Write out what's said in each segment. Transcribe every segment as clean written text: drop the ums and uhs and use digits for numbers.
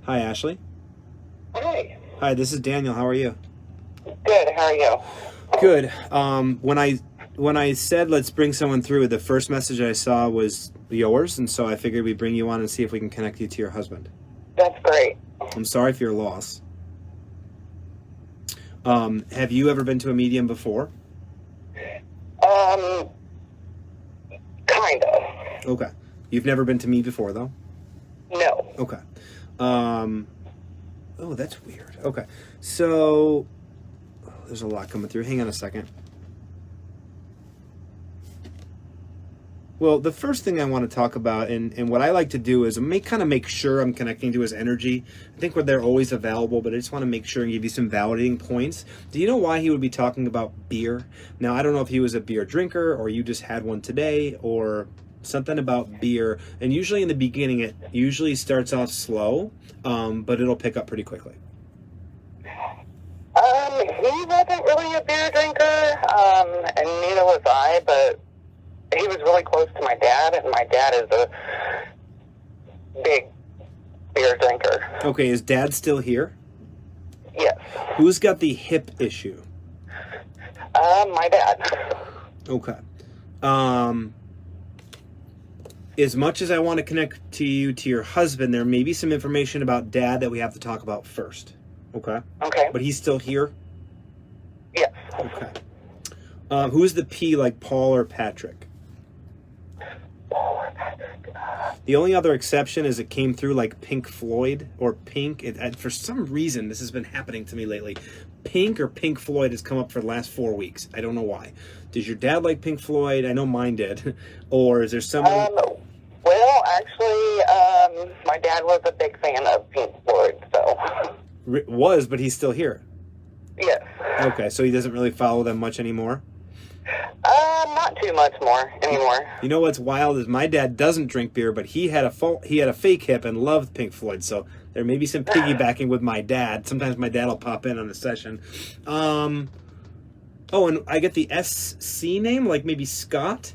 Hi, Ashley. Hi. Hi, this is Daniel. How are you? Good. How are you? Good. When I said let's bring someone through, the first message I saw was yours, and so I figured we'd bring you on and see if we can connect you to your husband. That's great. I'm sorry for your loss. Have you ever been to a medium before? Um, kind of. Okay. You've never been to me before, though? No. Okay. Oh, that's weird. Okay. So, there's a lot coming through. Hang on a second. Well, the first thing I want to talk about, and what I like to do is make sure I'm connecting to his energy. I think they're always available, but I just want to make sure and give you some validating points. Do you know why he would be talking about beer? Now, I don't know if he was a beer drinker or you just had one today or something about beer. And usually in the beginning, it usually starts off slow, but it'll pick up pretty quickly. He wasn't really a beer drinker, and neither was I, but he was really close to my dad, and my dad is a big beer drinker. Okay, is dad still here? Yes. Who's got the hip issue? My dad. Okay. As much as I want to connect to you to your husband, there may be some information about dad that we have to talk about first. Okay? Okay. But he's still here? Yes. Okay. Who's the P, like Paul or Patrick? The only other exception is it came through like Pink Floyd or Pink. For some reason, this has been happening to me lately. Pink or Pink Floyd has come up for the last 4 weeks. I don't know why. Does your dad like Pink Floyd? I know mine did. Or is there someone... Well, actually, my dad was a big fan of Pink Floyd, so... Was, but he's still here. Yes. Okay, so he doesn't really follow them much anymore? Not too much more anymore. You know what's wild is my dad doesn't drink beer, but he had a fake hip and loved Pink Floyd, so there may be some piggybacking with my dad. Sometimes my dad will pop in on a session. Oh, and I get the SC name, like maybe Scott?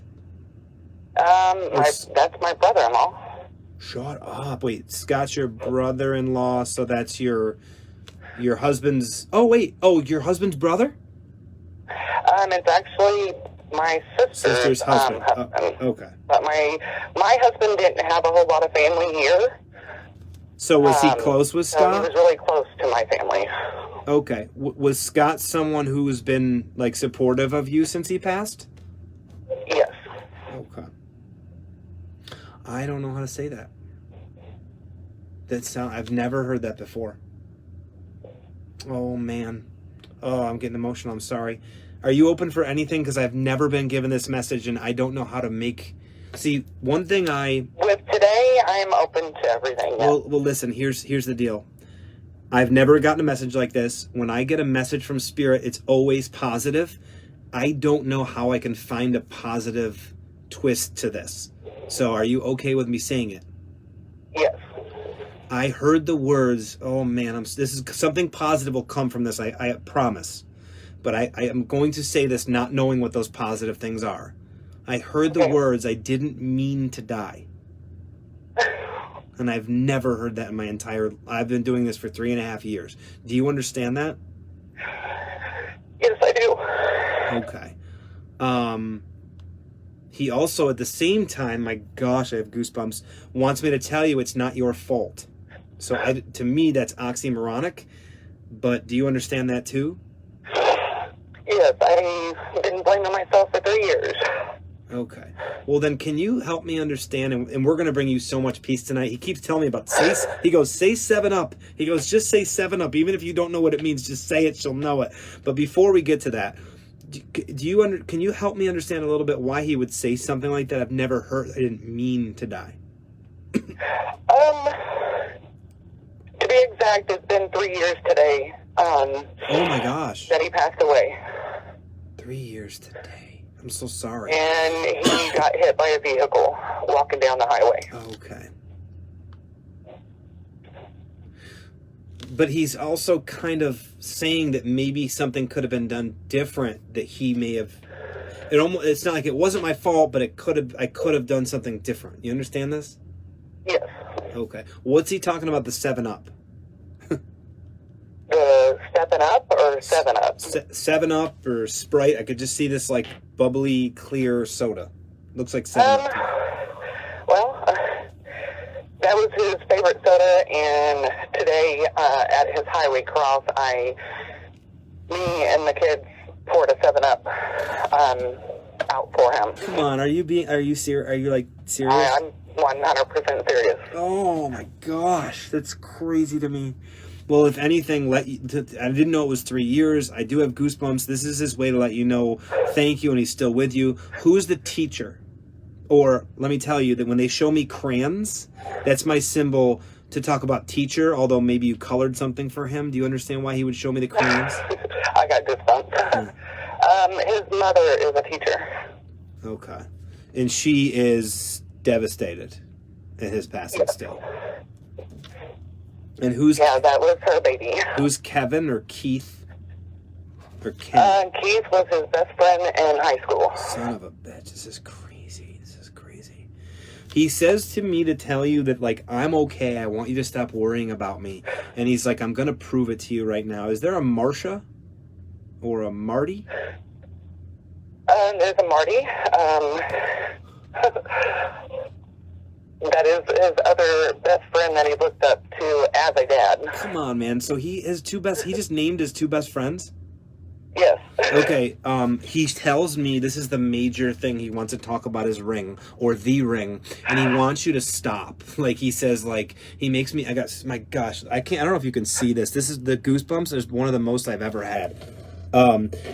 That's my brother-in-law. Shut up. Wait, Scott's your brother-in-law, so that's your husband's... Oh, wait. Oh, your husband's brother? It's actually my sister's husband. Okay. But my husband didn't have a whole lot of family here. So was he close with Scott? So he was really close to my family. Okay. Was Scott someone who's been like supportive of you since he passed? Yes. Okay. I don't know how to say that. I've never heard that before. Oh man. Oh, I'm getting emotional. I'm sorry. Are you open for anything? Because I've never been given this message, and I don't know how to make... See, one thing With today, I'm open to everything. Yeah. Well, listen, here's the deal. I've never gotten a message like this. When I get a message from Spirit, it's always positive. I don't know how I can find a positive twist to this. So are you okay with me saying it? Yes. I heard the words, oh man, this is something positive will come from this, I promise. But I am going to say this not knowing what those positive things are. I heard the words, I didn't mean to die. And I've never heard that in my I've been doing this for 3.5 years. Do you understand that? Yes, I do. Okay. He also, at the same time, my gosh, I have goosebumps, wants me to tell you it's not your fault. So to me, that's oxymoronic. But do you understand that too? Yes, I've been blaming myself for 3 years. Okay. Well, then can you help me understand, and we're going to bring you so much peace tonight. He keeps telling me about, say 7-Up. He goes, just say 7-Up. Even if you don't know what it means, just say it, she'll know it. But before we get to that, can you help me understand a little bit why he would say something like that? I've never heard, I didn't mean to die. To be exact, it's been 3 years today. Oh my gosh. That he passed away. 3 years today. I'm so sorry. And he got hit by a vehicle walking down the highway. Okay. But he's also kind of saying that maybe something could have been done different, that he may have... It's not like it wasn't my fault, but I could have done something different. You understand this? Yes. Okay. What's he talking about the 7-Up? 7-Up or 7-Up? 7-Up or Sprite. I could just see this like bubbly, clear soda. Looks like 7-Up. Well, that was his favorite soda, and today at his highway cross, me and the kids poured a 7-Up out for him. Come on, are you serious? Are you like serious? I'm 100% serious. Oh my gosh, that's crazy to me. Well, if anything, I didn't know it was 3 years. I do have goosebumps. This is his way to let you know thank you, and he's still with you. Who's the teacher? Or let me tell you that when they show me crayons, that's my symbol to talk about teacher, although maybe you colored something for him. Do you understand why he would show me the crayons? I got goosebumps. His mother is a teacher. Okay. And she is devastated at his passing still. And Yeah, that was her baby. Who's Kevin or Keith? Or Ken? Keith was his best friend in high school. Son of a bitch. This is crazy. He says to me to tell you that, like, I'm okay. I want you to stop worrying about me. And he's like, I'm going to prove it to you right now. Is there a Marsha? Or a Marty? There's a Marty. That is his other best friend that he looked up to as a dad. Come on, man. So he just named his two best friends? Yes. Okay, he tells me this is the major thing he wants to talk about, his ring, or the ring, and he wants you to stop. Like, he says, like, he makes me, my gosh, I don't know if you can see this. This is the goosebumps is one of the most I've ever had.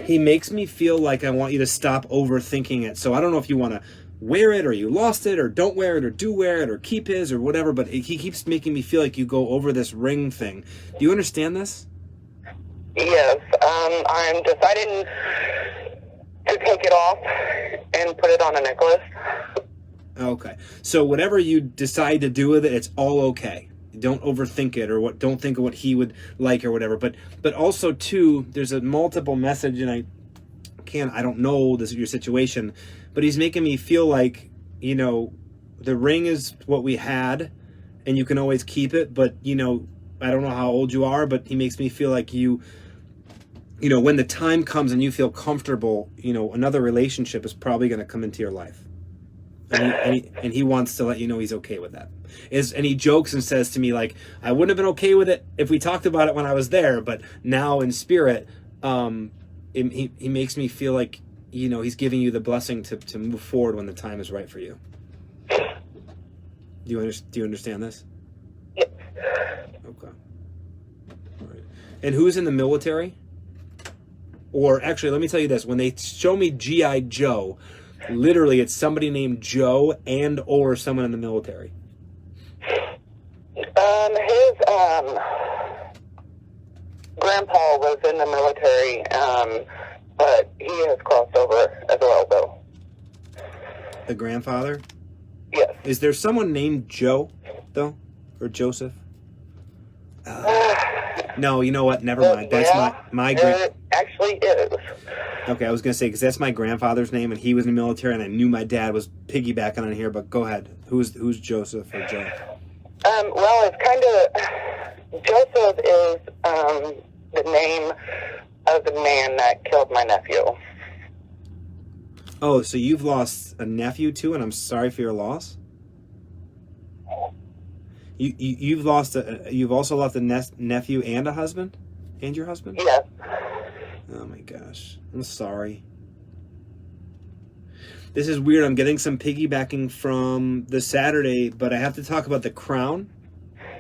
He makes me feel like I want you to stop overthinking it. So I don't know if you want to wear it, or you lost it, or don't wear it, or do wear it, or keep his, or whatever, but he keeps making me feel like you go over this ring thing. Do you understand this? Yes, I'm deciding to take it off and put it on a necklace. Okay. So whatever you decide to do with it, it's all okay. Don't overthink it, or don't think of what he would like or whatever. But also too, there's a multiple message, and I don't know this is your situation, but he's making me feel like, you know, the ring is what we had and you can always keep it, but, you know, I don't know how old you are, but he makes me feel like you know, when the time comes and you feel comfortable, you know, another relationship is probably going to come into your life. And he wants to let you know he's okay with that. And he jokes and says to me, like, I wouldn't have been okay with it if we talked about it when I was there, but now in spirit, he makes me feel like, you know, he's giving you the blessing to move forward when the time is right for you. Do you understand this? Yes. Okay. All right. And who's in the military? Or actually, let me tell you this. When they show me G.I. Joe, literally it's somebody named Joe and or someone in the military. His grandpa was in the military, but he has crossed over as well, though. The grandfather? Yes. Is there someone named Joe, though? Or Joseph? No, you know what? Never mind. That's my It actually is. Okay, I was going to say, because that's my grandfather's name, and he was in the military, and I knew my dad was piggybacking on here, but go ahead. Who's Joseph or Joe? Well, it's kind of... Joseph is the name of the man that killed my nephew. Oh, so you've lost a nephew, too, and I'm sorry for your loss? You've lost you've also lost a nephew and a husband? And your husband? Yes. Oh my gosh. I'm sorry. This is weird. I'm getting some piggybacking from the Saturday, but I have to talk about the Crown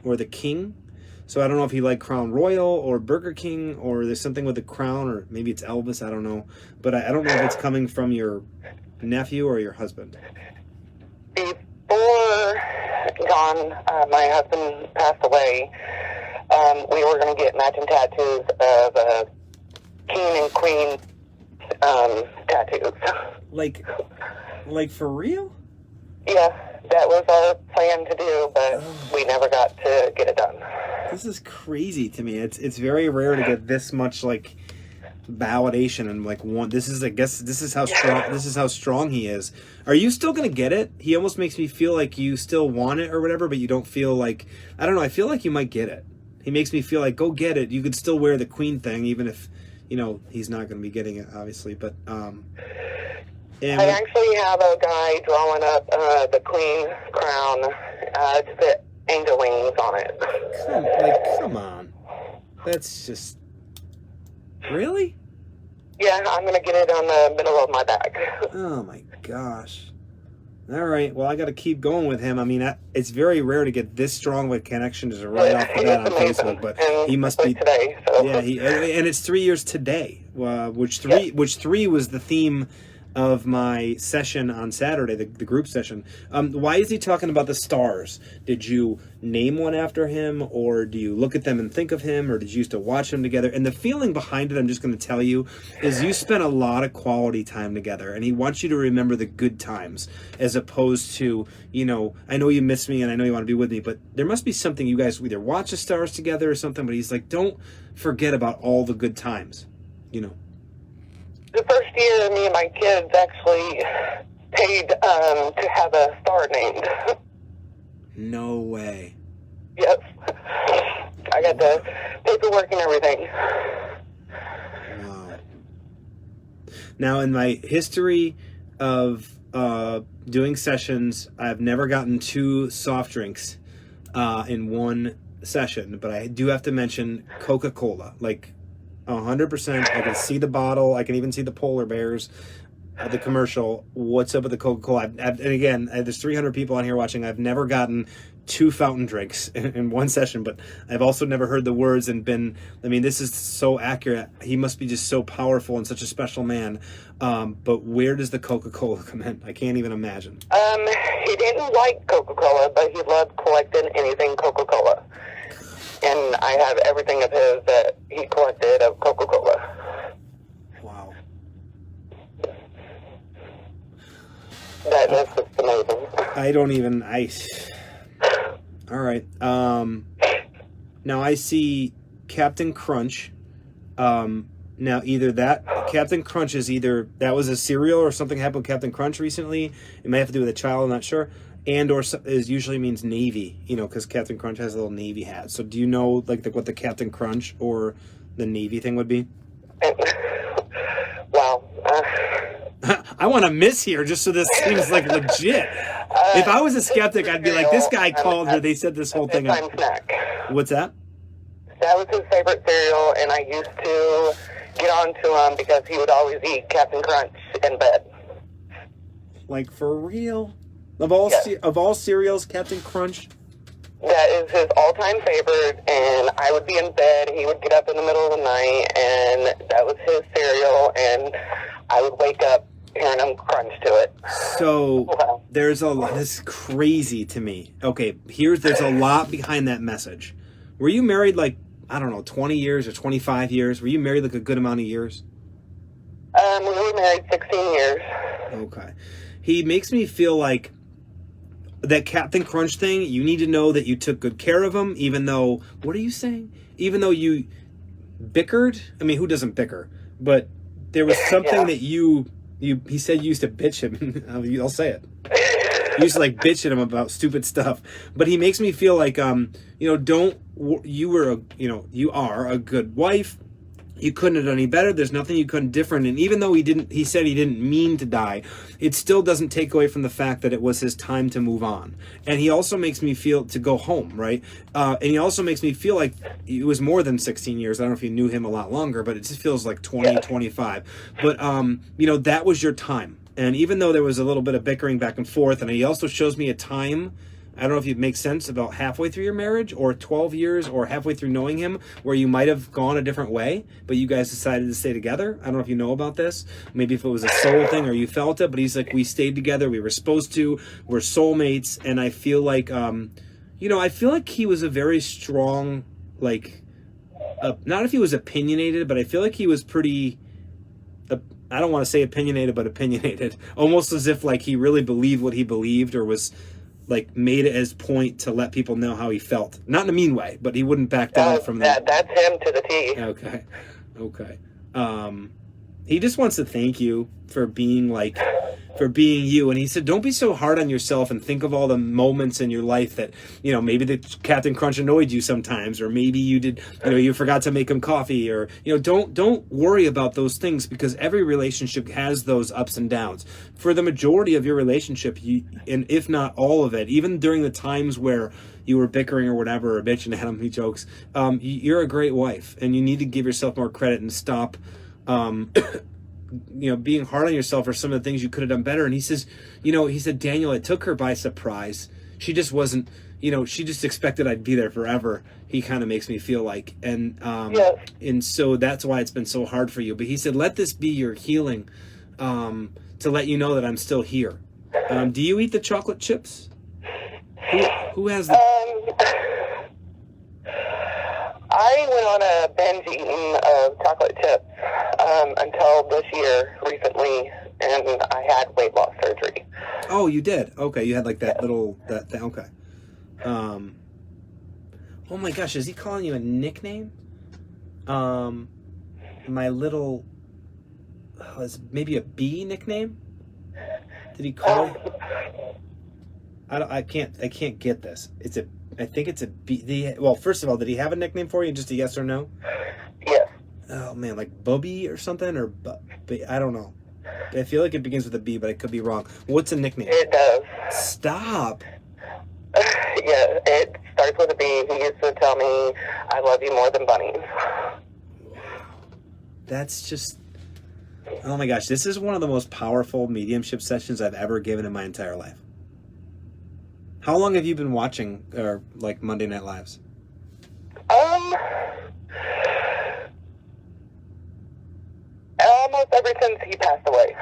or the King. So I don't know if you like Crown Royal or Burger King, or there's something with the Crown, or maybe it's Elvis. I don't know. But I don't know if it's coming from your nephew or your husband. Before John, my husband, passed away, we were going to get matching tattoos of king and queen tattoos. Like for real? Yeah, that was our plan to do, but we never got to get it done. This is crazy to me. It's very rare to get this much like validation and like one. This is how strong he is. Are you still gonna get it? He almost makes me feel like you still want it or whatever, but you don't feel like, I don't know. I feel like you might get it. he makes me feel like, go get it. You could still wear the queen thing, even if, he's not going to be getting it, obviously. But I actually have a guy drawing up the queen crown. It's the angel wings on it. Come on. That's just... Really? Yeah, I'm going to get it on the middle of my back. Oh, my gosh. All right. Well, I got to keep going with him. I mean, it's very rare to get this strong of a connection just right off the bat on Facebook. But he must be... today. So. Yeah, and it's 3 years today, which three was the theme of my session on Saturday, the group session. Why is he talking about the stars? Did you name one after him, or do you look at them and think of him, or did you used to watch them together? And the feeling behind it, I'm just going to tell you, is you spent a lot of quality time together, and he wants you to remember the good times, as opposed to, I know you miss me and I know you want to be with me, but there must be something you guys either watch the stars together or something, but he's like, don't forget about all the good times, The first year, me and my kids actually paid to have a star named. No way. Yes. I got the paperwork and everything. Wow. Now, in my history of doing sessions, I've never gotten 2 soft drinks in one session, but I do have to mention Coca-Cola. 100%. I can see the bottle. I can even see the polar bears, the commercial. What's up with the Coca-Cola? And again, there's 300 people on here watching. I've never gotten 2 fountain drinks in one session, but I've also never heard the words and this is so accurate. He must be just so powerful and such a special man. But where does the Coca-Cola come in? I can't even imagine. He didn't like Coca-Cola, but he loved collecting anything Coca-Cola. And I have everything of his that he collected of Coca-Cola. Wow. That's just amazing. I don't even... All right. Now I see Captain Crunch. Now either that... Captain Crunch is either... That was a cereal or something happened with Captain Crunch recently. It may have to do with a child, I'm not sure. And or is usually means Navy, because Captain Crunch has a little Navy hat. So do you know what the Captain Crunch or the Navy thing would be? Wow. I want to miss here just so this seems legit. If I was a skeptic, I'd be like, this guy called her. They set this whole thing up. Snack. What's that? That was his favorite cereal, and I used to get on to him because he would always eat Captain Crunch in bed. For real? Of all cereals, Captain Crunch? That is his all-time favorite, and I would be in bed, he would get up in the middle of the night, and that was his cereal, and I would wake up hearing him crunch to it. So, there's a lot, this is crazy to me. Okay, there's a lot behind that message. Were you married 20 years or 25 years? Were you married a good amount of years? We were married 16 years. Okay. He makes me feel like that Captain Crunch thing, you need to know that you took good care of him, even though, what are you saying? Even though you bickered? I mean, who doesn't bicker? But there was something that he said you used to bitch him. I'll say it. You used to bitch at him about stupid stuff. But he makes me feel like, you are a good wife. You couldn't have done any better. There's nothing you couldn't different. And even though he said he didn't mean to die, it still doesn't take away from the fact that it was his time to move on. And he also makes me feel to go home, right? And he also makes me feel like it was more than 16 years. I don't know if you knew him a lot longer, but it just feels like 20, 25. But, that was your time. And even though there was a little bit of bickering back and forth, and he also shows me a time, I don't know if it makes sense, about halfway through your marriage or 12 years or halfway through knowing him where you might have gone a different way, but you guys decided to stay together. I don't know if you know about this. Maybe if it was a soul thing or you felt it, but he's like, we stayed together. We were supposed to. We're soulmates. And I feel like, I feel like he was a very strong, not if he was opinionated, but I feel like he was pretty... I don't want to say opinionated, but opinionated. Almost as if he really believed what he believed or was... made it as point to let people know how he felt. Not in a mean way, but he wouldn't back down from that. That's him to the T. Okay. He just wants to thank you for being for being you. And he said, don't be so hard on yourself and think of all the moments in your life that, maybe the Captain Crunch annoyed you sometimes, or maybe you did, you forgot to make him coffee, or, don't worry about those things, because every relationship has those ups and downs. For the majority of your relationship, and if not all of it, even during the times where you were bickering or whatever, or bitching at him, he jokes, you're a great wife, and you need to give yourself more credit and stop, being hard on yourself for some of the things you could have done better. And he says, he said, Daniel, it took her by surprise. She just wasn't, she just expected I'd be there forever. He kind of makes me feel like, and so that's why it's been so hard for you. But he said, let this be your healing, to let you know that I'm still here. Do you eat the chocolate chips? Who has the... I went on a binge eating of chocolate chips until this year, recently, and I had weight loss surgery. Oh, you did? Okay, you had like that little... okay. Oh my gosh, is he calling you a nickname? My little... is maybe a B nickname? Did he call you? I can't get this. I think it's a B. Well, first of all, did he have a nickname for you? Just a yes or no? Yes. Oh man, like Bubby or something, or I don't know. I feel like it begins with a B, but I could be wrong. What's a nickname? It does. Stop. Yeah, it starts with a B. He used to tell me, "I love you more than bunnies." Wow. That's just... Oh my gosh, this is one of the most powerful mediumship sessions I've ever given in my entire life. How long have you been watching, Monday Night Lives? Almost ever since he passed away.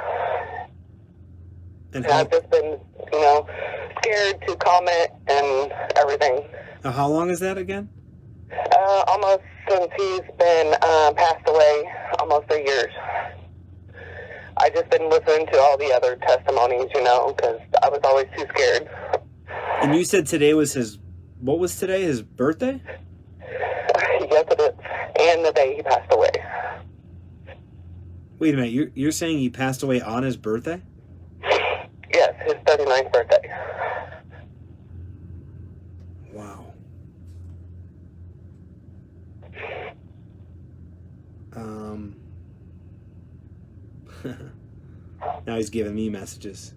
And I've just been, scared to comment and everything. How long is that again? Almost since he's been passed away, almost 3 years. I just been listening to all the other testimonies, because I was always too scared. And you said today was what was today, his birthday? Yes, it is. And the day he passed away. Wait a minute, you're saying he passed away on his birthday? Yes, his 39th birthday. Wow. Now he's giving me messages.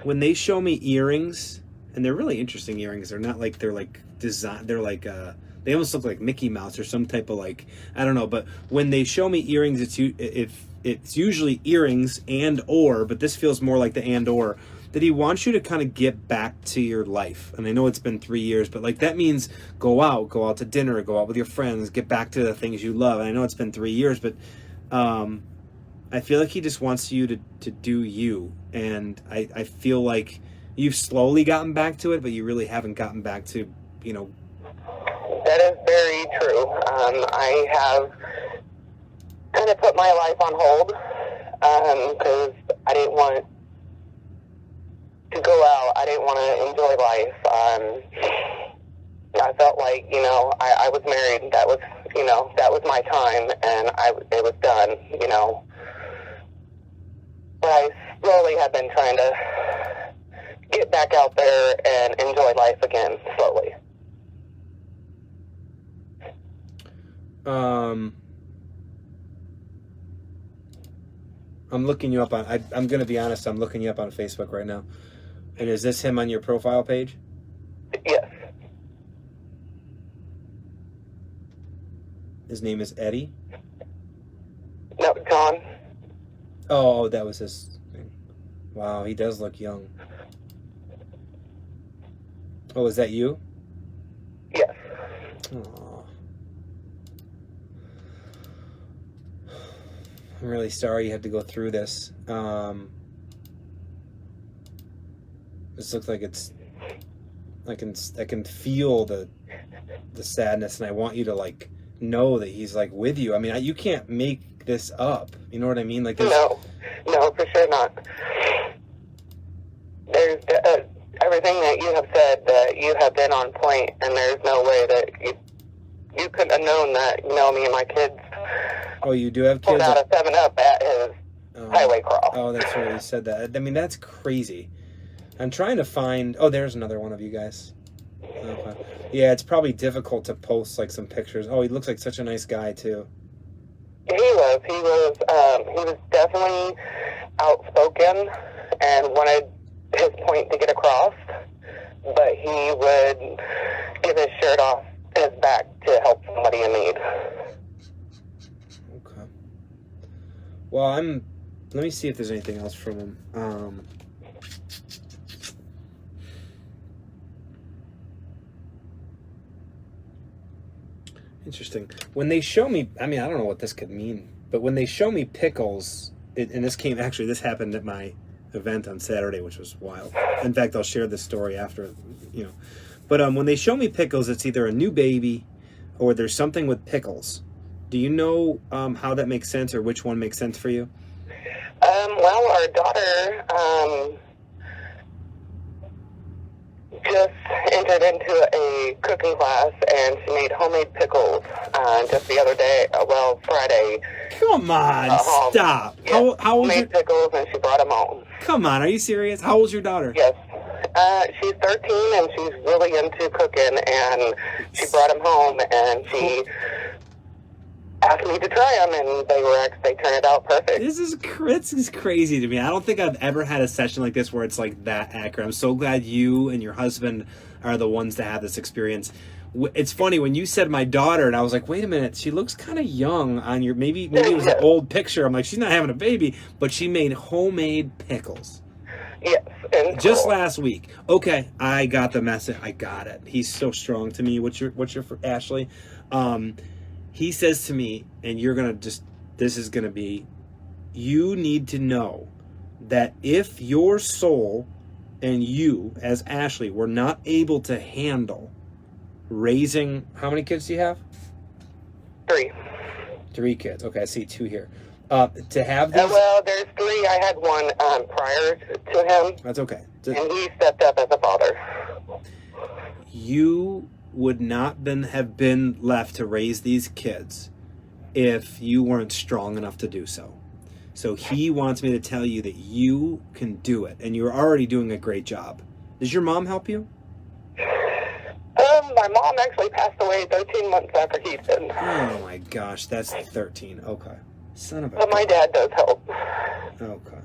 When they show me earrings, and they're really interesting earrings, they're not like, they're like design, they're like they almost look like Mickey Mouse or some type of I don't know, but when they show me earrings, it's usually earrings but this feels more like the that he wants you to kind of get back to your life. And I know it's been 3 years, but that means go out to dinner, go out with your friends, get back to the things you love. And I know it's been 3 years, but I feel like he just wants you to do you. And I feel like you've slowly gotten back to it, but you really haven't gotten back to, That is very true. I have kind of put my life on hold because I didn't want to go out. I didn't want to enjoy life. I felt like, I was married. That was, that was my time, and it was done, But I slowly have been trying to get back out there and enjoy life again, slowly. I'm looking you up on... I'm going to be honest, I'm looking you up on Facebook right now. And is this him on your profile page? Yes. His name is Eddie? No, John. Oh, that was his thing. Wow, he does look young. Oh, is that you? Yes. Aww. I'm really sorry you had to go through this. This looks like it's... I can feel the sadness, and I want you to know that he's with you. I mean, you can't make this up. You know what I mean? No, for sure not. There's everything that you have said, that you have been on point, and there's no way that you couldn't have known that. Me and my kids Oh, you do have pulled kids? out a 7-Up at his highway cross. Oh, that's right. You said that. I mean, that's crazy. I'm trying to find... Oh, there's another one of you guys. Okay. Yeah, it's probably difficult to post, like, some pictures. Oh, he looks like such a nice guy, too. He was definitely outspoken and wanted his point to get across, but he would give his shirt off his back to help somebody in need. Okay. Well, let me see if there's anything else from him. Interesting. When they show me, I mean, I don't know what this could mean, but when they show me pickles, and this happened at my event on Saturday, which was wild. In fact, I'll share this story after, But when they show me pickles, it's either a new baby or there's something with pickles. Do you know how that makes sense, or which one makes sense for you? Well, our daughter just entered into a cooking class, and she made homemade pickles just the other day, Friday. Come on, stop. Yes, How old's made pickles, and she brought them home. Come on, are you serious? How old's your daughter? Yes. She's 13, and she's really into cooking, and she brought them home, and she asked me to try them, and they turned out perfect. This is crazy to me. I don't think I've ever had a session like this where it's like that accurate. I'm so glad you and your husband are the ones to have this experience. It's funny when you said my daughter, and I was like, wait a minute, she looks kind of young on your, maybe it was an old picture. I'm like, she's not having a baby, but she made homemade pickles. Yes. And just last week. Okay, I got the message. I got it. He's so strong to me. What's your Ashley? He says to me, and you're going to this is going to be, you need to know that if your soul and you as Ashley were not able to handle raising, how many kids do you have? 3. 3 kids. Okay, I see 2 here. To have these... well, there's 3. I had one prior to him. That's okay. And he stepped up as a father. You would not have been left to raise these kids if you weren't strong enough to do so. So he wants me to tell you that you can do it, and you're already doing a great job. Does your mom help you? My mom actually passed away 13 months after he did. Oh my gosh, that's 13. Okay. Son of a... But my dad does help. Okay.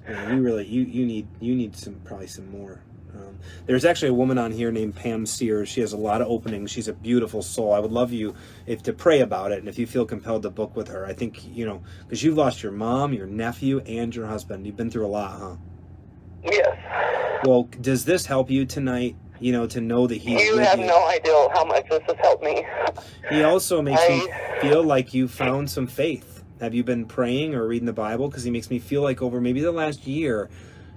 Yeah, you really you need probably some more. There's actually a woman on here named Pam Sears. She has a lot of openings. She's a beautiful soul. I would love you to pray about it, and if you feel compelled to book with her. I think, because you've lost your mom, your nephew, and your husband. You've been through a lot, huh? Yes. Well, does this help you tonight, to know that he's You with have you? no idea how much this has helped me. He also makes me feel like you found some faith. Have you been praying or reading the Bible? Because he makes me feel like over maybe the last year,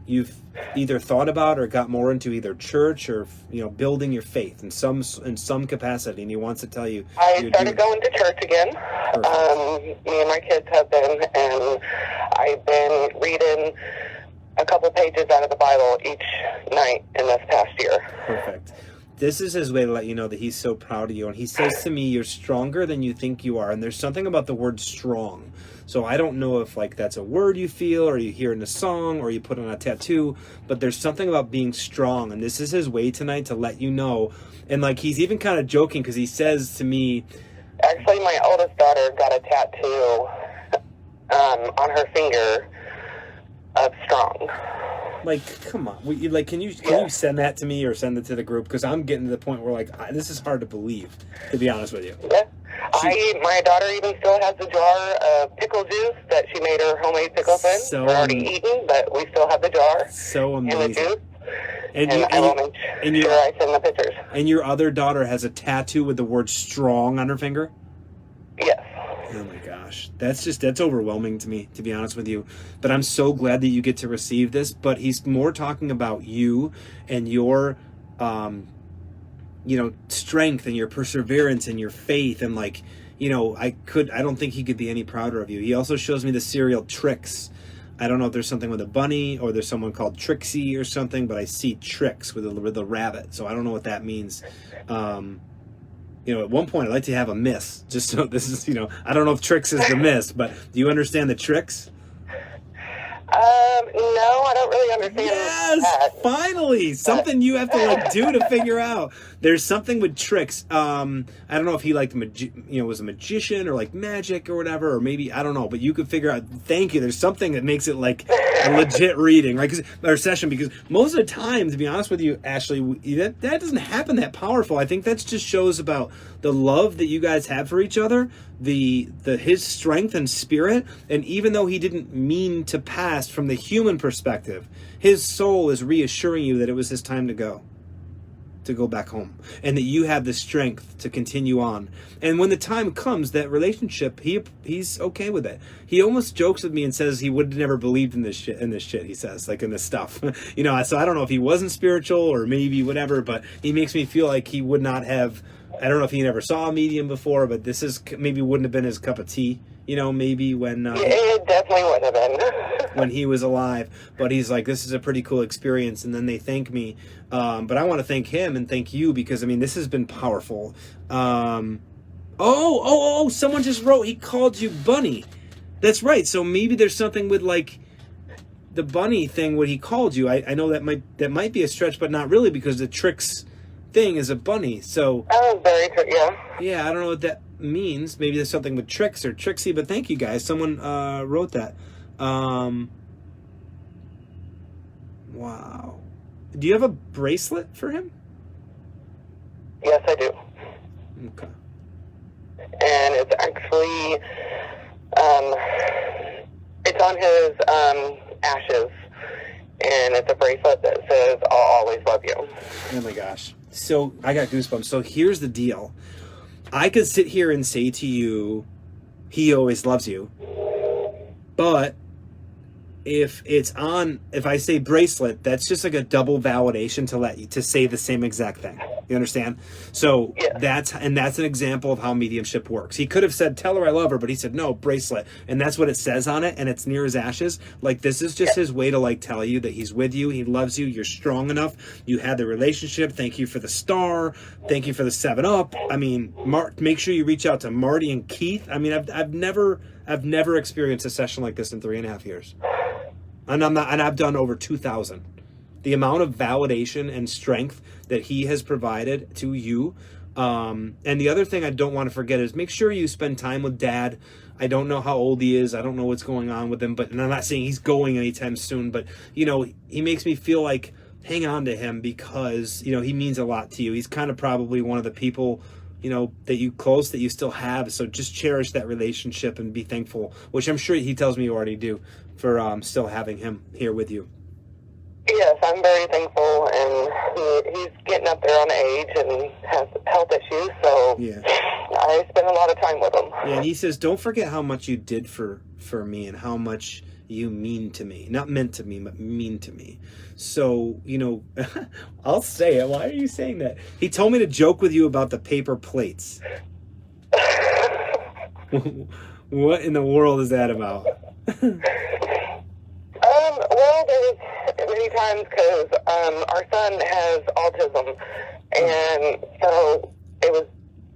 you've either thought about or got more into either church or building your faith in some capacity, and he wants to tell you. I started going to church again. Me and my kids have been, and I've been reading a couple pages out of the Bible each night in this past year. Perfect. This is his way to let you know that he's so proud of you. And he says to me, you're stronger than you think you are. And there's something about the word strong. So I don't know if that's a word you feel, or you hear in a song, or you put on a tattoo, but there's something about being strong. And this is his way tonight to let you know. And he's even kind of joking, because he says to me... Actually, my oldest daughter got a tattoo on her finger of strong. Come on. Can you send that to me or send it to the group? Because I'm getting to the point where this is hard to believe, to be honest with you. Yeah. My daughter even still has a jar of pickle juice that she made her homemade pickles in. We're already eaten, but we still have the jar. So amazing. And the juice. And I will make sure I send the pictures. And your other daughter has a tattoo with the word strong on her finger? Yes. Oh my gosh. That's overwhelming to me, to be honest with you. But I'm so glad that you get to receive this. But he's more talking about you and your, strength and your perseverance and your faith. And I don't think he could be any prouder of you. He also shows me the cereal Trix. I don't know if there's something with a bunny or there's someone called Trixie or something, but I see Trix with a rabbit. So I don't know what that means. at one point I'd like to have a miss. Just so this is, I don't know if Trix is the miss, but do you understand the Trix? No, I don't really understand that. Finally! Something you have to do to figure out. There's something with Trix. I don't know if he was a magician or like magic or whatever, or maybe, I don't know, but you could figure out, thank you, there's something that makes it like a legit reading, right? Or session, because most of the time, to be honest with you, Ashley, that doesn't happen that powerful. I think that just shows about the love that you guys have for each other, his strength and spirit, and even though he didn't mean to pass from the human perspective, his soul is reassuring you that it was his time to go back home, and that you have the strength to continue on. And when the time comes, that relationship, he's okay with it. He almost jokes with me and says he would have never believed in this shit, he says, like in this stuff. So I don't know if he wasn't spiritual or maybe whatever, but he makes me feel like he would not have, I don't know if he never saw a medium before, but this is maybe wouldn't have been his cup of tea, maybe when... it definitely wouldn't have been. when he was alive. But he's like, this is a pretty cool experience. And then they thank me. But I want to thank him and thank you because, this has been powerful. Someone just wrote, he called you Bunny. That's right. So maybe there's something with like the bunny thing, what he called you. I know that might be a stretch, but not really, because the Trix thing is a bunny. So very true. Yeah, I don't know what that means. Maybe there's something with Trix or Trixie, but thank you guys. Someone wrote that. Wow. Do you have a bracelet for him? Yes, I do. Okay. And it's actually, it's on his ashes, and it's a bracelet that says, "I'll always love you." Oh my gosh. So I got goosebumps. So here's the deal. I could sit here and say to you, he always loves you. But if I say bracelet, that's just like a double validation to say the same exact thing. You understand? So yeah. That's an example of how mediumship works. He could have said, "Tell her I love her," but he said, "No, bracelet." And that's what it says on it, and it's near his ashes. Like, this is just his way to tell you that he's with you, he loves you, you're strong enough, you had the relationship. Thank you for the star. Thank you for the 7-Up. Make sure you reach out to Marty and Keith. I've never experienced a session like this in 3.5 years. And I've done over 2,000. The amount of validation and strength that he has provided to you. And the other thing I don't want to forget is make sure you spend time with Dad. I don't know how old he is. I don't know what's going on with him, and I'm not saying he's going anytime soon, but he makes me feel like hang on to him because, he means a lot to you. He's kind of probably one of the people, that you still have. So just cherish that relationship and be thankful, which I'm sure he tells me you already do, for still having him here with you. Yes, I'm very thankful, and he's getting up there on age and has health issues, so yeah. I spend a lot of time with him. Yeah, and he says, don't forget how much you did for me and how much you mean to me. Not meant to me, but mean to me. So, I'll say it. Why are you saying that? He told me to joke with you about the paper plates. What in the world is that about? Well, there was many times because our son has autism, and so it was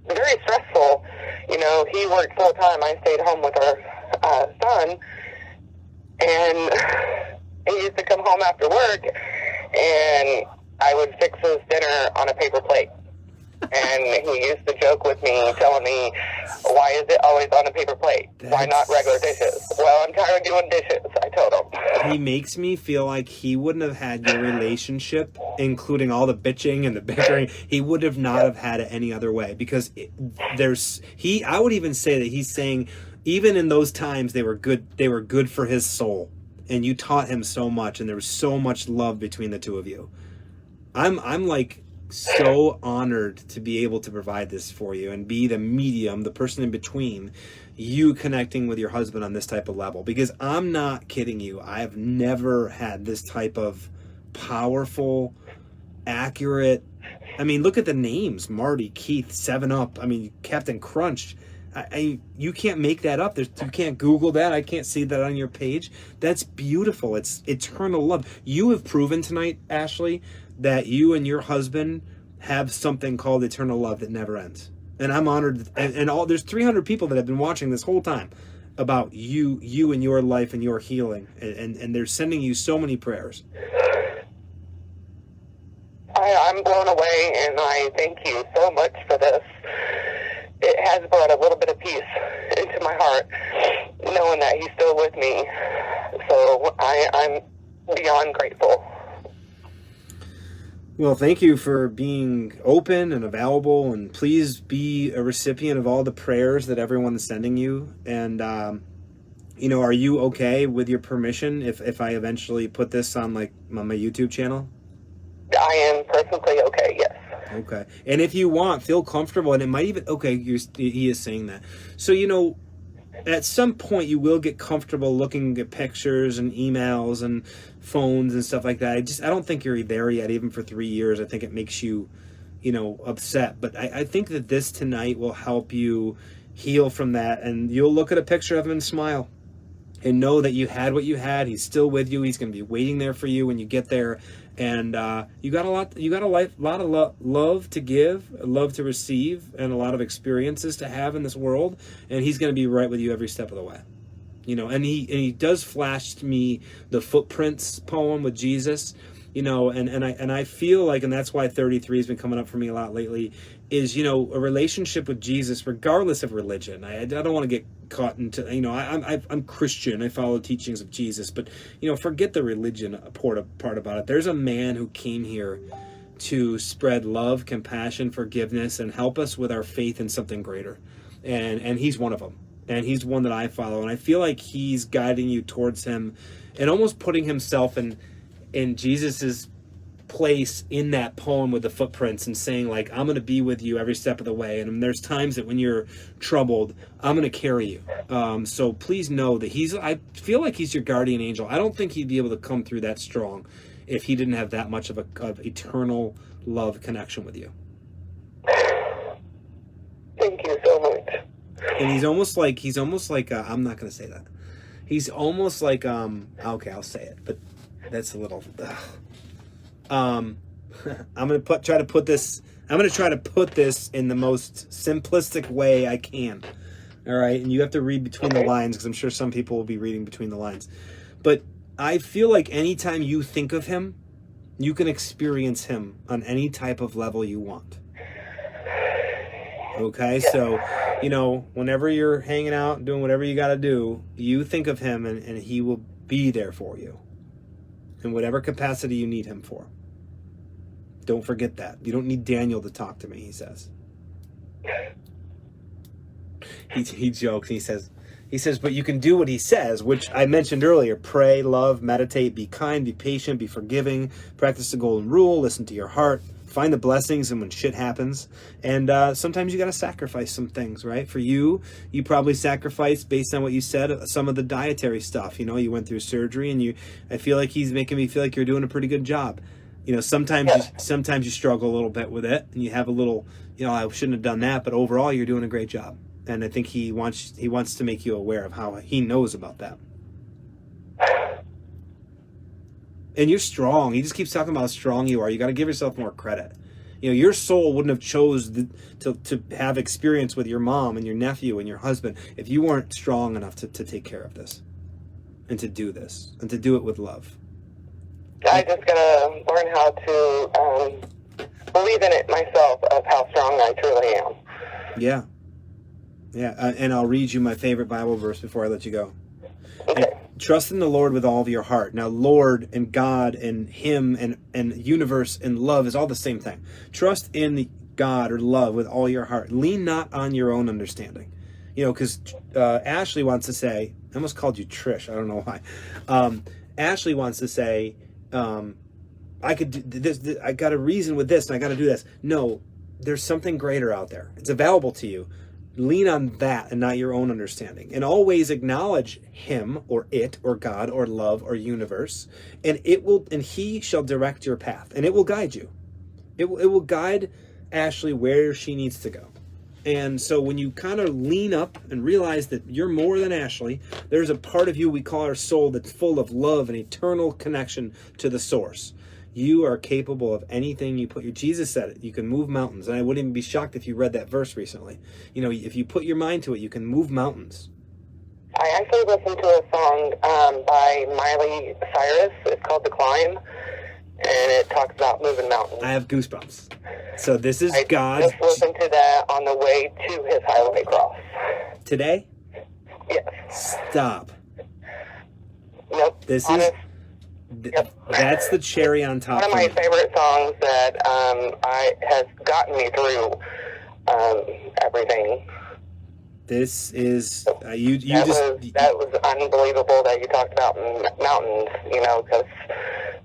very stressful. He worked full time. I stayed home with our son, and he used to come home after work, and I would fix his dinner on a paper plate. And he used to joke with me, telling me, "Why is it always on a paper plate? Why not regular dishes?" Well, I'm tired of doing dishes, I told him. He makes me feel like he wouldn't have had your relationship, including all the bitching and the bickering. He would have not have had it any other way, because I would even say that he's saying, even in those times, they were good for his soul. And you taught him so much, and there was so much love between the two of you. I'm like so honored to be able to provide this for you and be the medium, the person in between you connecting with your husband on this type of level, because I'm not kidding you. I've never had this type of powerful, accurate, look at the names: Marty, Keith, 7-Up, Captain Crunch. You can't make that up. You can't Google that. I can't see that on your page. That's beautiful. It's eternal love. You have proven tonight, Ashley, that you and your husband have something called eternal love that never ends. And I'm honored. And all there's 300 people that have been watching this whole time about you and your life and your healing. And they're sending you so many prayers. I'm blown away, and I thank you so much for this. It has brought a little bit of peace into my heart, knowing that he's still with me. So I'm beyond grateful. Well, thank you for being open and available, and please be a recipient of all the prayers that everyone is sending you. And, are you okay with your permission if I eventually put this on my YouTube channel? I am perfectly okay, yes. Okay. And if you want, feel comfortable, and it might even, okay, he is saying that. So, at some point you will get comfortable looking at pictures and emails and phones and stuff like that. I don't think you're there yet, even for 3 years. I think it makes you, upset. But I think that this tonight will help you heal from that, and you'll look at a picture of him and smile and know that you had what you had. He's still with you. He's going to be waiting there for you when you get there. And you got a lot of love to give, love to receive, and a lot of experiences to have in this world. And he's going to be right with you every step of the way. And he does flash to me the footprints poem with Jesus. And I feel like, and that's why 33 has been coming up for me a lot lately, is, a relationship with Jesus, regardless of religion. I don't want to get caught into, I'm Christian. I follow teachings of Jesus, but, forget the religion part about it. There's a man who came here to spread love, compassion, forgiveness, and help us with our faith in something greater. And he's one of them. And he's one that I follow. And I feel like he's guiding you towards him and almost putting himself in Jesus's place in that poem with the footprints and saying, like, I'm going to be with you every step of the way. And there's times that when you're troubled, I'm going to carry you. So please know that I feel like he's your guardian angel. I don't think he'd be able to come through that strong if he didn't have that much of eternal love connection with you. Thank you so much. And he's almost like I'm not going to say that. He's almost like, okay, I'll say it, but that's a little, I'm going to try to put this in the most simplistic way I can. All right. And you have to read between the lines, because I'm sure some people will be reading between the lines. But I feel like anytime you think of him, you can experience him on any type of level you want. Okay. So, whenever you're hanging out, doing whatever you got to do, you think of him and he will be there for you in whatever capacity you need him for. Don't forget that. You don't need Daniel to talk to me, he says. He jokes. He says, but you can do what he says, which I mentioned earlier. Pray, love, meditate, be kind, be patient, be forgiving, practice the golden rule, listen to your heart, find the blessings and when shit happens. And sometimes you got to sacrifice some things, right? For you probably sacrificed, based on what you said, some of the dietary stuff. You went through surgery, and I feel like he's making me feel like you're doing a pretty good job. Sometimes you struggle a little bit with it, and you have a little, I shouldn't have done that, but overall you're doing a great job. And I think he wants to make you aware of how he knows about that. And you're strong. He just keeps talking about how strong you are. You got to give yourself more credit. Your soul wouldn't have chose to have experience with your mom and your nephew and your husband if you weren't strong enough to take care of this and to do this and to do it with love. I just gotta learn how to believe in it myself, of how strong I truly am. Yeah. And I'll read you my favorite Bible verse before I let you go. Okay. And trust in the Lord with all of your heart. Now, Lord and God and Him and universe and love is all the same thing. Trust in God or love with all your heart. Lean not on your own understanding. Because Ashley wants to say, I almost called you Trish. I don't know why. Ashley wants to say, I could do this. I got to reason with this, and I got to do this. No, there's something greater out there. It's available to you. Lean on that and not your own understanding. And always acknowledge him or it or God or love or universe, and he shall direct your path, and it will guide you. It will guide Ashley where she needs to go. And so when you kind of lean up and realize that you're more than Ashley, there's a part of you we call our soul that's full of love and eternal connection to the source. You are capable of anything you put your, Jesus said it, you can move mountains. And I wouldn't even be shocked if you read that verse recently. You know, if you put your mind to it, you can move mountains. I actually listened to a song by Miley Cyrus. It's called The Climb, and it talks about moving mountains. I have goosebumps. So this is I God's... just listened to that on the way to his highway cross. Today? Yes. Stop. Nope. This Honest. Yep. That's the cherry on top. One of my favorite songs that has gotten me through everything. This is that was unbelievable that you talked about mountains, you know, because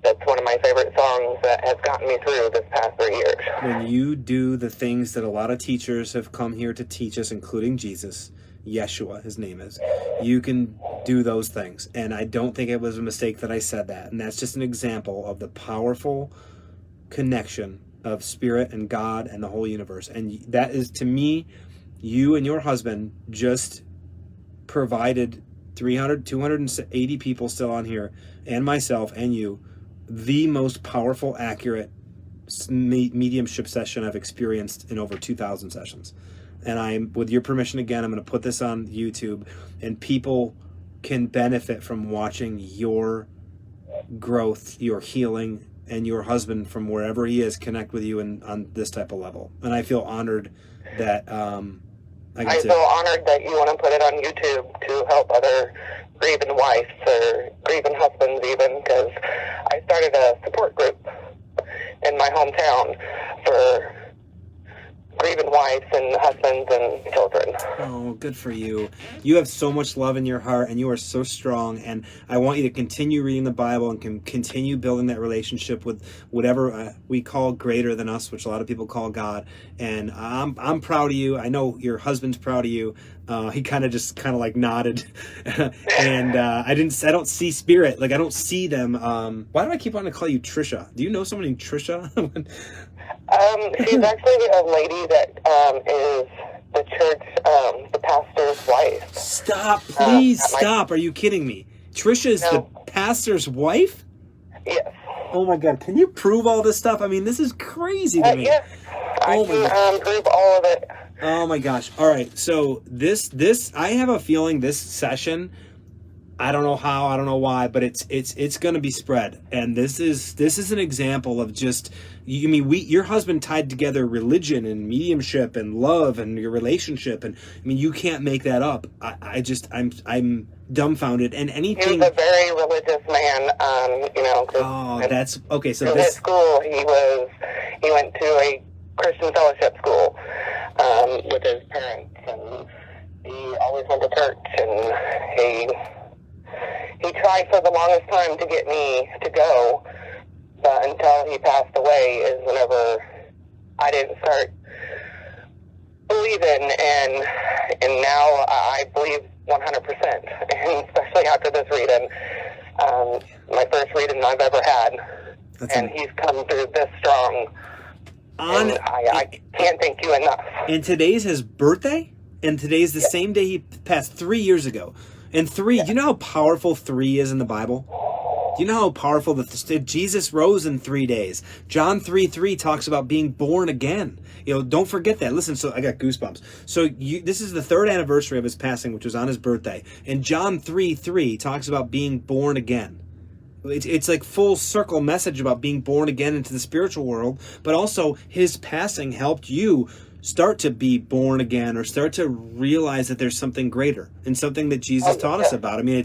that's one of my favorite songs that has gotten me through this past 3 years. When you do the things that a lot of teachers have come here to teach us, including Jesus, Yeshua, his name is, you can do those things. And I don't think it was a mistake that I said that. And that's just an example of the powerful connection of spirit and God and the whole universe. And that is, to me, you and your husband just provided 280 people still on here, and myself and you, the most powerful, accurate mediumship session I've experienced in over 2,000 sessions. And I'm, with your permission again, I'm going to put this on YouTube, and people can benefit from watching your growth, your healing, and your husband from wherever he is connect with you on this type of level. And I feel honored that I feel honored that you want to put it on YouTube to help other grieving wives or grieving husbands even, because I started a support group in my hometown for grieving wives and husbands and children. Oh, good for you. You have so much love in your heart, and you are so strong, and I want you to continue reading the Bible and continue building that relationship with whatever we call greater than us, which a lot of people call God. And I'm proud of you. I know your husband's proud of you. He kind of like nodded. And I don't see spirit. Like, I don't see them. Why do I keep wanting to call you Trisha? Do you know someone named Trisha? She's actually a lady that is the church, the pastor's wife. Stop, please stop. Are you kidding me? Trisha is the pastor's wife? Yes. Oh my God, can you prove all this stuff? I mean, this is crazy to me. Yes, I can prove all of it. Oh my gosh. All right, so this I have a feeling this session, I don't know how, I don't know why, but it's going to be spread. And this is an example of just, your husband tied together religion and mediumship and love and your relationship, and I mean, you can't make that up. I'm dumbfounded. And anything. He was a very religious man, you know. Oh, that's okay. So in his school, he went to a Christian fellowship school with his parents, and he always went to church, and he tried for the longest time to get me to go, but until he passed away is whenever I didn't start believing, and now I believe 100%, and especially after this reading, my first reading I've ever had, and he's come through this strong, and I can't thank you enough. And today's his birthday, and today's the same day he passed 3 years ago. And 3, do you know how powerful 3 is in the Bible? Do you know how powerful Jesus rose in 3 days? John 3:3 talks about being born again. You know, don't forget that. Listen, so I got goosebumps. So this is the 3rd anniversary of his passing, which was on his birthday. And John 3:3 talks about being born again. It's like full circle message about being born again into the spiritual world, but also his passing helped you start to be born again, or start to realize that there's something greater and something that Jesus taught us about. I mean,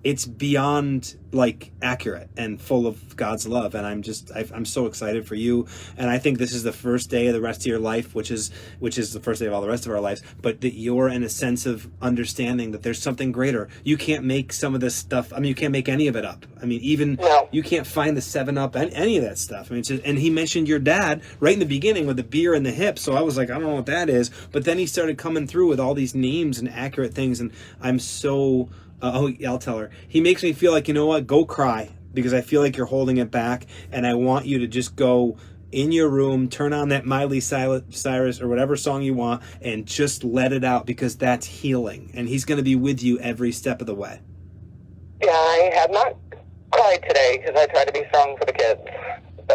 it's beyond like accurate and full of God's love, and I'm so excited for you. And I think this is the first day of the rest of your life, which is the first day of all the rest of our lives, but that you're in a sense of understanding that there's something greater. You can't make some of this stuff. I mean, you can't make any of it up. I mean, even you can't find the 7-Up, any of that stuff. I mean, and he mentioned your dad right in the beginning with the beer and the hip, so I was like, I don't know what that is, but then he started coming through with all these names and accurate things, and I'm so I'll tell her. He makes me feel like, you know what, go cry, because I feel like you're holding it back, and I want you to just go in your room, turn on that Miley Cyrus or whatever song you want, and just let it out, because that's healing, and he's going to be with you every step of the way. Yeah, I have not cried today because I try to be strong for the kids, but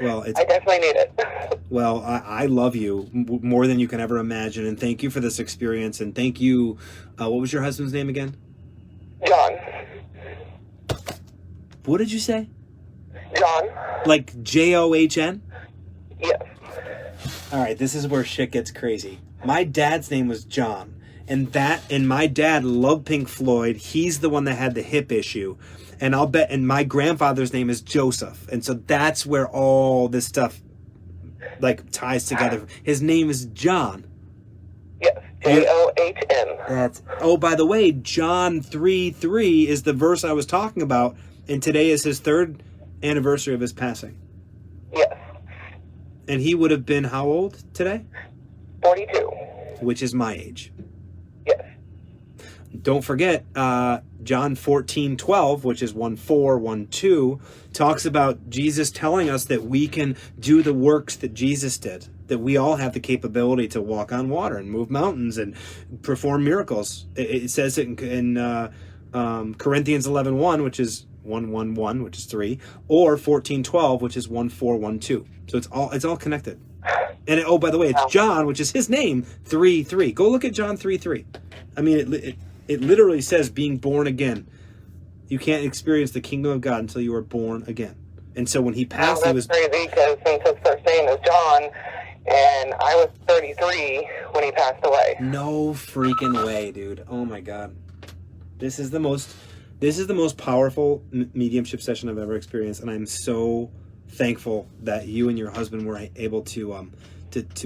Well, it's I definitely need it. well. I love you more than you can ever imagine, and thank you for this experience. And thank you. What was your husband's name again? John. What did you say? John. Like John? Yes. All right, this is where shit gets crazy. My dad's name was John, and my dad loved Pink Floyd. He's the one that had the hip issue, and I'll bet. And my grandfather's name is Joseph, and so that's where all this stuff like ties together. His name is John. Yes. John. That's. Oh, by the way, John 3:3 is the verse I was talking about, and today is his 3rd anniversary of his passing. Yes. And he would have been how old today? 42. Which is my age. Yes. Don't forget, John 14:12, which is 1:4, talks about Jesus telling us that we can do the works that Jesus did, that we all have the capability to walk on water and move mountains and perform miracles. It says it in Corinthians 11:1, which is 1:1, which is 3, or 14:12, which is 1:4, So it's all connected. And oh, by the way, it's John, which is his name, 3:3. Go look at John 3:3. I mean, it literally says being born again. You can't experience the kingdom of God until you are born again. And so when he passed, he was crazy because since his first name is John, and I was 33 when he passed away. No freaking way, dude. Oh my God. This is the most powerful mediumship session I've ever experienced, and I'm so thankful that you and your husband were able to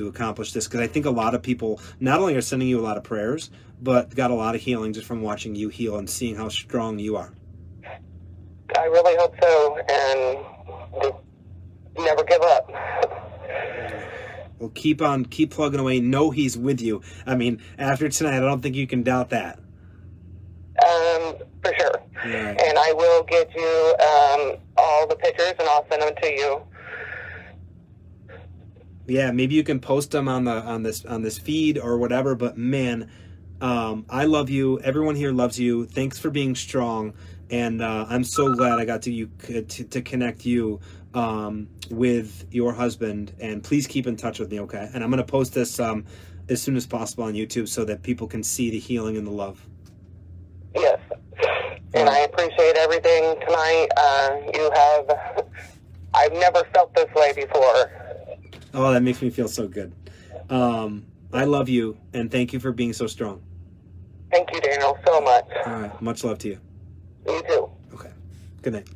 accomplish this, because I think a lot of people not only are sending you a lot of prayers, but got a lot of healing just from watching you heal and seeing how strong you are. I really hope so, and just never give up. Well, keep plugging away. Know he's with you. I mean, after tonight, I don't think you can doubt that. For sure. Right. And I will get you all the pictures, and I'll send them to you. Yeah, maybe you can post them on this feed or whatever. But man, I love you. Everyone here loves you. Thanks for being strong, and I'm so glad I got to connect you with your husband. And please keep in touch with me, okay? And I'm gonna post this as soon as possible on YouTube so that people can see the healing and the love. Yes. And I appreciate everything tonight. I've never felt this way before. Oh, that makes me feel so good. I love you, and thank you for being so strong. Thank you, Daniel, so much. All right. Much love to you. You too. Okay. Good night.